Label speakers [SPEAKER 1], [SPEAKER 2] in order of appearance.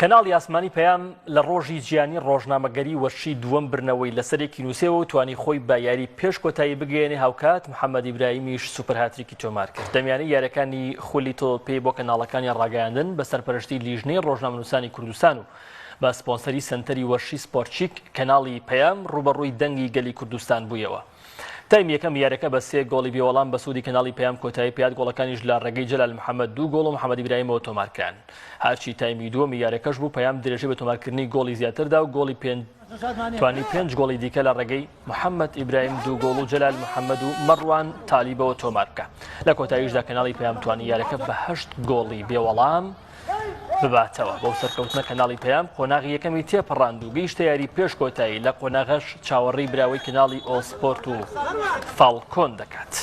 [SPEAKER 1] کەناڵی ئاسمانی پەیام لە ڕۆژی جیانی ڕۆژنامەگەری وەرشی دووەم برنەوەی لەسەرێکی نووسێەوە و توانی خۆی بە یاری پێش کۆتایی بگەێنێ هاوکات محەممەد ئیبراهیمیش سوپەر هاتریکی تۆمار کرد. دەمیانەی یاریەکانی خولی تۆپێ بۆ کەناڵەکانی ڕاگەیاندن بە سەرپەرشتی لیژنەی ڕۆژنامەنووسانی کوردستان و بە سپۆنسەری سنتەری وەرشی سپۆرتچیک کەناڵی پەیام ڕوبەڕووی دەنگی گەلی کوردستان بوویەوە. تایم یەکەم یاریەکە بە 3 گۆڵی بێوەڵام بە سوودی کەناڵی پەیام کۆتایی پێات گۆڵەکانیش لە ڕێگەی جەلال محەممەد 2 گۆڵ و محەممەد ئیبراهیمەوە تۆمارکران. هەرچی تایمی دووەمی یاریەکەش بوو پەیام درێژەی بە تۆمارکردنی گۆڵی زیاتردا و گۆڵی توانی 5 گۆڵی دیکە لە ڕێگەی محەممەد ئیبراهیم 2 گۆڵ و جەلال محەممەد و مەڕوان تالیبەوە تۆمار بکە. لە کۆتاییشدا کەناڵی پەیام توانی یاریەکە بە 8 گۆڵی بێوەڵام بباتەوە. بەو سەرکەوتنە کەناڵی پەیام قۆناغی یەکەمی تێپەڕاند و گەیشتە یاری پێش کۆتایی لە قۆناغەش چاوەڕێی براوەی کەناڵی ئۆسپۆرت و فاڵکۆن دەکات.